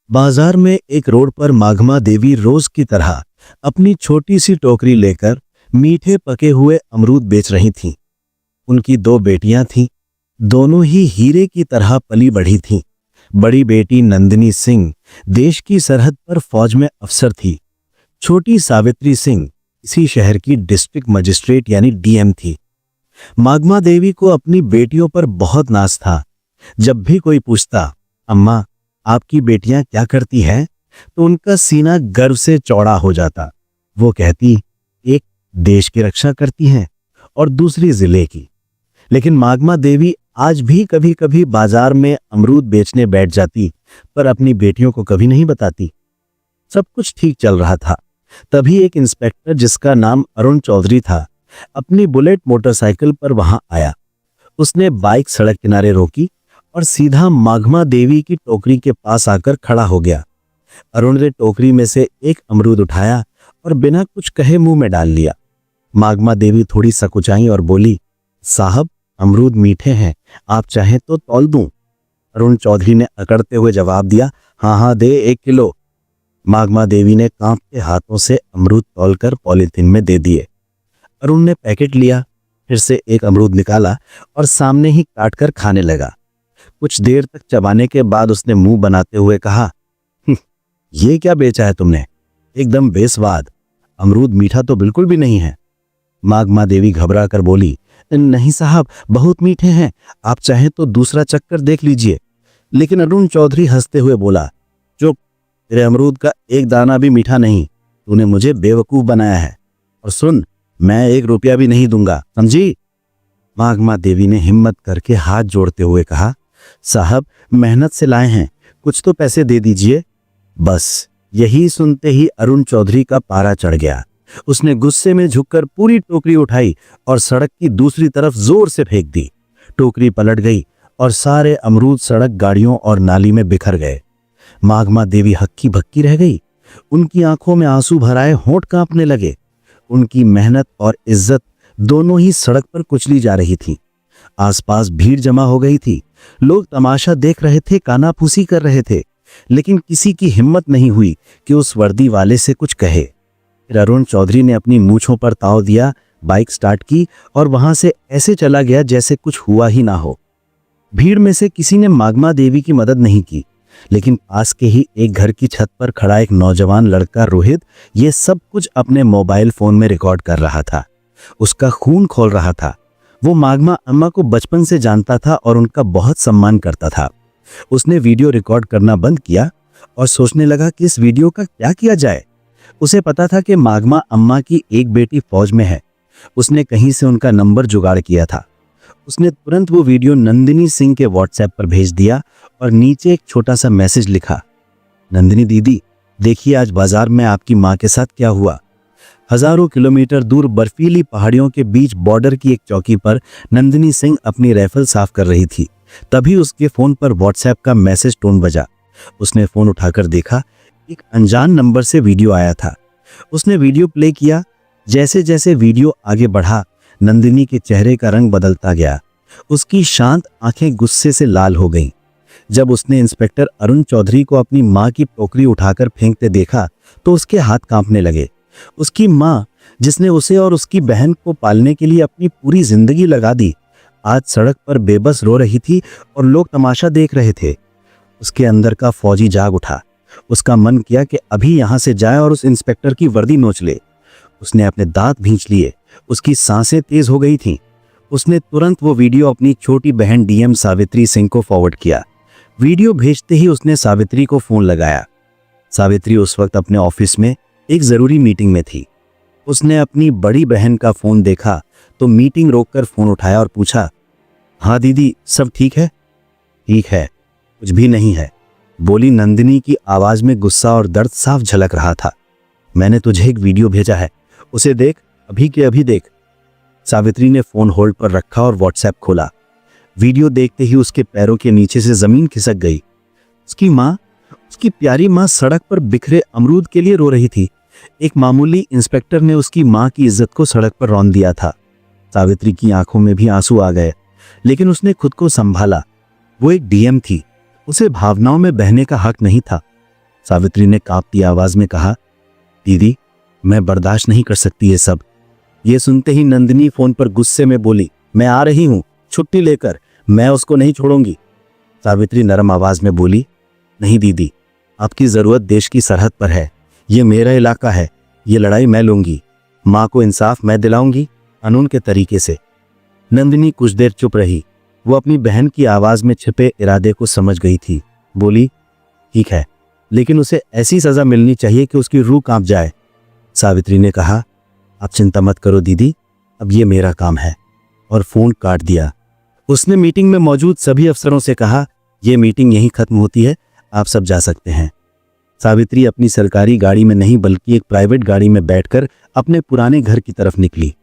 बाजार में एक रोड पर माघमा देवी रोज की तरह अपनी छोटी सी टोकरी लेकर मीठे पके हुए अमरूद बेच रही थीं। उनकी दो बेटियां थीं, दोनों ही हीरे की तरह पली बढ़ी थीं। बड़ी बेटी नंदिनी सिंह देश की सरहद पर फौज में अफसर थी। छोटी सावित्री सिंह इसी शहर की डिस्ट्रिक्ट मजिस्ट्रेट यानी डीएम थी। माघमा देवी को अपनी बेटियों पर बहुत नाज था। जब भी कोई पूछता, अम्मा आपकी बेटियां क्या करती हैं, तो उनका सीना गर्व से चौड़ा हो जाता। वो कहती, एक देश की रक्षा करती हैं और दूसरी जिले की। लेकिन माघमा देवी आज भी कभी कभी बाजार में अमरूद बेचने बैठ जाती, पर अपनी बेटियों को कभी नहीं बताती। सब कुछ ठीक चल रहा था, तभी एक इंस्पेक्टर जिसका नाम अरुण चौधरी था, अपनी बुलेट मोटरसाइकिल पर वहां आया। उसने बाइक सड़क किनारे रोकी और सीधा माघमा देवी की टोकरी के पास आकर खड़ा हो गया। अरुण ने टोकरी में से एक अमरूद उठाया और बिना कुछ कहे मुंह में डाल लिया। माघमा देवी थोड़ी सकुचाई और बोली, साहब अमरूद मीठे हैं, आप चाहें तो तौल दूं। अरुण चौधरी ने अकड़ते हुए जवाब दिया, हाँ हाँ दे 1 किलो। माघमा देवी ने कांपते हाथों से अमरूद तौलकर पॉलीथिन में दे दिए। अरुण ने पैकेट लिया, फिर से एक अमरूद निकाला और सामने ही काटकर खाने लगा। कुछ देर तक चबाने के बाद उसने मुंह बनाते हुए कहा, ये क्या बेचा है तुमने, एकदम बेस्वाद, अमरूद मीठा तो बिल्कुल भी नहीं है। माघमा देवी घबरा कर बोली, नहीं साहब बहुत मीठे हैं, आप चाहें तो दूसरा चक्कर देख लीजिए। लेकिन अरुण चौधरी हंसते हुए बोला, चुप, तेरे अमरूद का एक दाना भी मीठा नहीं, तूने मुझे बेवकूफ बनाया है। और सुन, मैं 1 रुपया भी नहीं दूंगा, समझी। माघमा देवी ने हिम्मत करके हाथ जोड़ते हुए कहा, साहब मेहनत से लाए हैं, कुछ तो पैसे दे दीजिए। बस यही सुनते ही अरुण चौधरी का पारा चढ़ गया। उसने गुस्से में झुककर पूरी टोकरी उठाई और सड़क की दूसरी तरफ जोर से फेंक दी। टोकरी पलट गई और सारे अमरूद सड़क, गाड़ियों और नाली में बिखर गए। माघमा देवी हक्की भक्की रह गई। उनकी आंखों में आंसू भराए होंठ कांपने लगे। उनकी मेहनत और इज्जत दोनों ही सड़क पर कुचली जा रही थी। आसपास भीड़ जमा हो गई थी। लोग तमाशा देख रहे थे, कानाफूसी कर रहे थे, लेकिन किसी की हिम्मत नहीं हुई कि उस वर्दी वाले से कुछ कहे। फिर अरुण चौधरी ने अपनी मूंछों पर ताव दिया, बाइक स्टार्ट की और वहां से ऐसे चला गया जैसे कुछ हुआ ही ना हो। भीड़ में से किसी ने माघमा देवी की मदद नहीं की, लेकिन पास के ही एक घर की छत पर खड़ा एक नौजवान लड़का रोहित ये सब कुछ अपने मोबाइल फोन में रिकॉर्ड कर रहा था। उसका खून खौल रहा था। वो माघमा अम्मा को बचपन से जानता था और उनका बहुत सम्मान करता था। उसने वीडियो रिकॉर्ड करना बंद किया और सोचने लगा कि इस वीडियो का क्या किया जाए। उसे पता था कि माघमा अम्मा की एक बेटी फौज में है। उसने कहीं से उनका नंबर जुगाड़ किया था। उसने तुरंत वो वीडियो नंदिनी सिंह के व्हाट्सएप पर भेज दिया और नीचे एक छोटा सा मैसेज लिखा, नंदिनी दीदी, देखिए आज बाजार में आपकी माँ के साथ क्या हुआ। हजारों किलोमीटर दूर बर्फीली पहाड़ियों के बीच बॉर्डर की एक चौकी पर नंदिनी सिंह अपनी राइफल साफ कर रही थी। तभी उसके फोन पर व्हाट्सएप का मैसेज टोन बजा। उसने फोन उठाकर देखा, एक अनजान नंबर से वीडियो आया था। उसने वीडियो प्ले किया। जैसे जैसे वीडियो आगे बढ़ा, नंदिनी के चेहरे का रंग बदलता गया। उसकी शांत आंखें गुस्से से लाल हो गईं। जब उसने इंस्पेक्टर अरुण चौधरी को अपनी मां की टोकरी उठाकर फेंकते देखा तो उसके हाथ कांपने लगे। उसकी मां, जिसने उसे और उसकी बहन को पालने के लिए अपनी पूरी जिंदगी लगा दी, आज सड़क पर बेबस रो रही थी और लोग तमाशा देख रहे थे। उसके अंदर का फौजी जाग उठा। उसका मन किया कि अभी यहां से जाए और उस इंस्पेक्टर की वर्दी नोच ले। उसने अपने दांत भींच लिए। उसकी सांसें तेज हो गई थीं। उसने तुरंत वो वीडियो अपनी छोटी बहन डीएम सावित्री सिंह को फॉरवर्ड किया। वीडियो भेजते ही उसने सावित्री को फोन लगाया। सावित्री उस वक्त अपने ऑफिस में एक जरूरी मीटिंग में थी। उसने अपनी बड़ी बहन का फोन देखा तो मीटिंग रोककर फोन उठाया और पूछा, हाँ दीदी सब ठीक है। ठीक है, कुछ भी नहीं है, बोली नंदिनी की आवाज में गुस्सा और दर्द साफ झलक रहा था। मैंने तुझे एक वीडियो भेजा है, उसे देख, अभी के अभी देख। सावित्री ने फोन होल्ड पर रखा और व्हाट्सएप खोला। वीडियो देखते ही उसके पैरों के नीचे से जमीन खिसक गई। उसकी माँ, उसकी प्यारी माँ सड़क पर बिखरे अमरूद के लिए रो रही थी। एक मामूली इंस्पेक्टर ने उसकी माँ की इज्जत को सड़क पर रौंद दिया था। सावित्री की आंखों में भी आंसू आ गए, लेकिन उसने खुद को संभाला। वो एक डीएम थी, उसे भावनाओं में बहने का हक नहीं था। सावित्री ने कांपती आवाज में कहा, दीदी मैं बर्दाश्त नहीं कर सकती ये सब। ये सुनते ही नंदिनी फोन पर गुस्से में बोली, मैं आ रही हूं छुट्टी लेकर, मैं उसको नहीं छोड़ूंगी। सावित्री नरम आवाज में बोली, नहीं दीदी, आपकी जरूरत देश की सरहद पर है, ये मेरा इलाका है, ये लड़ाई मैं लूंगी, माँ को इंसाफ मैं दिलाऊंगी कानून के तरीके से। नंदिनी कुछ देर चुप रही। वो अपनी बहन की आवाज में छिपे इरादे को समझ गई थी। बोली, ठीक है, लेकिन उसे ऐसी सजा मिलनी चाहिए कि उसकी रूह कांप जाए। सावित्री ने कहा, आप चिंता मत करो दीदी, अब ये मेरा काम है, और फोन काट दिया। उसने मीटिंग में मौजूद सभी अफसरों से कहा, यह मीटिंग यहीं खत्म होती है, आप सब जा सकते हैं। सावित्री अपनी सरकारी गाड़ी में नहीं बल्कि एक प्राइवेट गाड़ी में बैठकर अपने पुराने घर की तरफ निकली।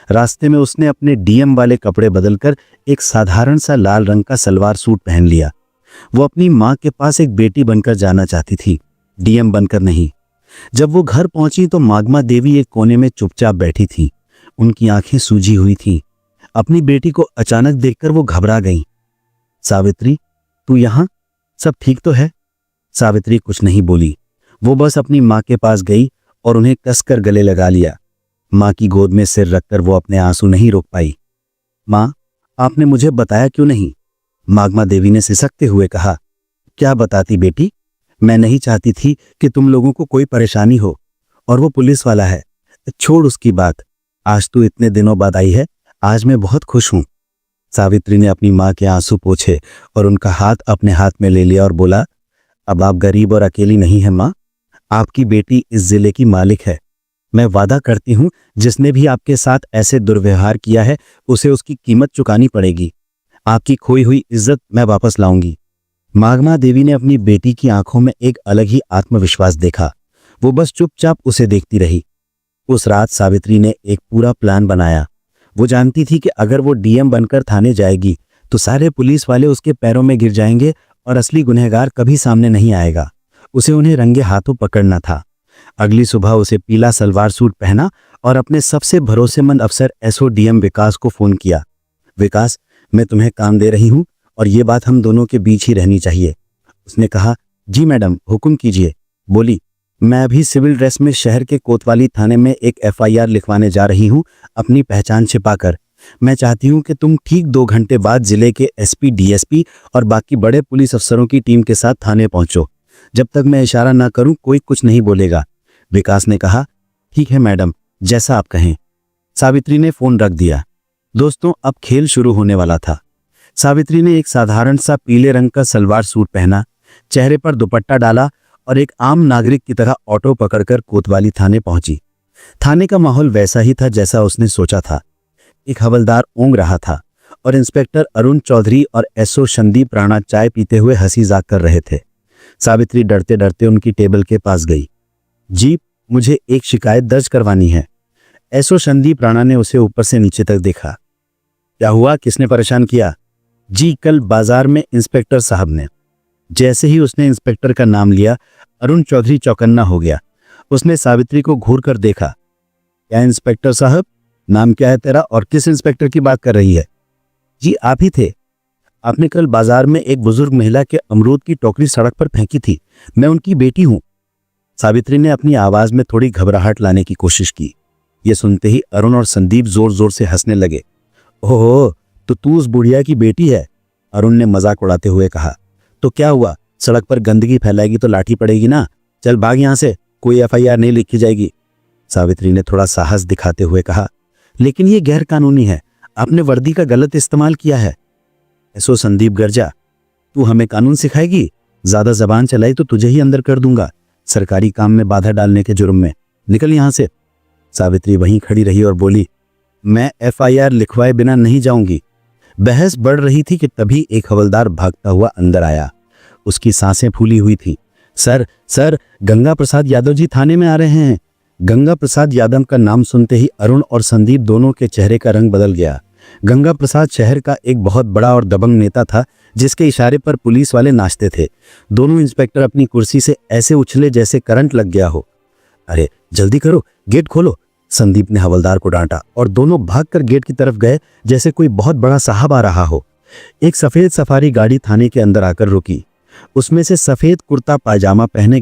रास्ते में उसने अपने डीएम वाले कपड़े बदलकर एक साधारण सा लाल रंग का सलवार सूट पहन लिया। वो अपनी माँ के पास एक बेटी बनकर जाना चाहती थी, डीएम बनकर नहीं। जब वो घर पहुंची तो माघमा देवी एक कोने में चुपचाप बैठी थी। उनकी आंखें सूजी हुई थीं। अपनी बेटी को अचानक देखकर वो घबरा गईं। सावित्री, तू यहां? सब ठीक तो है? सावित्री कुछ नहीं बोली। वो बस अपनी माँ के पास गई और उन्हें कसकर गले लगा लिया। माँ की गोद में सिर रखकर वो अपने आंसू नहीं रोक पाई। माँ, आपने मुझे बताया क्यों नहीं? माघमा देवी ने सिसकते हुए कहा, क्या बताती बेटी, मैं नहीं चाहती थी कि तुम लोगों को कोई परेशानी हो, और वो पुलिस वाला है, छोड़ उसकी बात। आज तू इतने दिनों बाद आई है, आज मैं बहुत खुश हूं। सावित्री ने अपनी माँ के आंसू पोंछे और उनका हाथ अपने हाथ में ले लिया और बोला, अब आप गरीब और अकेली नहीं है माँ, आपकी बेटी इस जिले की मालिक है। मैं वादा करती हूं, जिसने भी आपके साथ ऐसे दुर्व्यवहार किया है उसे उसकी कीमत चुकानी पड़ेगी। आपकी खोई हुई इज्जत मैं वापस लाऊंगी। माघमा देवी ने अपनी बेटी की आंखों में एक अलग ही आत्मविश्वास देखा। वो बस चुपचाप उसे देखती रही। उस रात सावित्री ने एक पूरा प्लान बनाया। वो जानती थी कि अगर वो डीएम बनकर थाने जाएगी तो सारे पुलिस वाले उसके पैरों में गिर जाएंगे और असली गुनहगार कभी सामने नहीं आएगा। उसे उन्हें रंगे हाथों पकड़ना था। अगली सुबह उसे पीला सलवार सूट पहना और अपने सबसे भरोसेमंद अफसर एसओडीएम विकास को फोन किया। विकास, मैं तुम्हें काम दे रही हूं और ये बात हम दोनों के बीच ही रहनी चाहिए। उसने कहा, जी मैडम, हुक्म कीजिए। बोली, मैं अभी सिविल ड्रेस में शहर के कोतवाली थाने में एक एफआईआर लिखवाने जा रही हूं, अपनी पहचान छिपाकर। मैं चाहती हूं कि तुम ठीक 2 घंटे बाद जिले के एसपी, डीएसपी और बाकी बड़े पुलिस अफसरों की टीम के साथ थाने पहुंचो। जब तक मैं इशारा ना करूं कोई कुछ नहीं बोलेगा। विकास ने कहा, ठीक है मैडम, जैसा आप कहें। सावित्री ने फोन रख दिया। दोस्तों, अब खेल शुरू होने वाला था। सावित्री ने एक साधारण सा पीले रंग का सलवार सूट पहना, चेहरे पर दुपट्टा डाला और एक आम नागरिक की तरह ऑटो पकड़कर कोतवाली थाने पहुंची। थाने का माहौल वैसा ही था जैसा उसने सोचा था। एक हवलदार ऊँग रहा था और इंस्पेक्टर अरुण चौधरी और एसओ संदीप राणा चाय पीते हुए हंसी मजाक कर रहे थे। सावित्री डरते डरते उनकी टेबल के पास गई। जी, मुझे एक शिकायत दर्ज करवानी है। एसओ संदीप राणा ने उसे ऊपर से नीचे तक देखा। क्या हुआ, किसने परेशान किया? जी, कल बाजार में इंस्पेक्टर साहब ने। जैसे ही उसने इंस्पेक्टर का नाम लिया, अरुण चौधरी चौकन्ना हो गया। उसने सावित्री को घूर कर देखा। क्या इंस्पेक्टर साहब, नाम क्या है तेरा और किस इंस्पेक्टर की बात कर रही है? जी, आप ही थे। आपने कल बाजार में एक बुजुर्ग महिला के अमरूद की टोकरी सड़क पर फेंकी थी। मैं उनकी बेटी हूं। सावित्री ने अपनी आवाज में थोड़ी घबराहट लाने की कोशिश की। यह सुनते ही अरुण और संदीप जोर जोर से हंसने लगे। ओहो, तो तू उस बुढ़िया की बेटी है? अरुण ने मजाक उड़ाते हुए कहा। तो क्या हुआ, सड़क पर गंदगी फैलाएगी तो लाठी पड़ेगी ना। चल भाग यहां से, कोई एफआईआर नहीं लिखी जाएगी। सावित्री ने थोड़ा साहस दिखाते हुए कहा, लेकिन ये गैर कानूनी है, आपने वर्दी का गलत इस्तेमाल किया है। ऐसो संदीप गर्जा, तू हमें कानून सिखाएगी? ज्यादा जबान चलाई तो तुझे ही अंदर कर दूंगा, सरकारी काम में बाधा डालने के जुर्म में। निकल यहां से। सावित्री वहीं खड़ी रही और बोली, मैं एफआईआर लिखवाए बिना नहीं जाऊंगी। बहस बढ़ रही थी कि तभी एक हवलदार भागता हुआ अंदर आया। उसकी सांसें फूली हुई थी। सर, गंगा प्रसाद यादव जी थाने में आ रहे हैं। गंगा प्रसाद यादव का नाम सुनते ही अरुण और संदीप दोनों के चेहरे का रंग बदल गया। गंगा प्रसाद शहर का एक बहुत बड़ा और दबंग नेता था, जिसके इशारे पर पुलिस वाले नाचते थे। दोनों इंस्पेक्टर अपनी कुर्सी से ऐसे उछले जैसे करंट लग गया हो। अरे जल्दी करो, गेट खोलो, संदीप ने हवलदार को डांटा और दोनों भागकर गेट की तरफ गए जैसे कोई बहुत बड़ा साहब आ रहा हो। एक सफेद सफारी गाड़ी थाने के अंदर आकर रुकी। उसमें से सफेद कुर्ता पायजामा पहने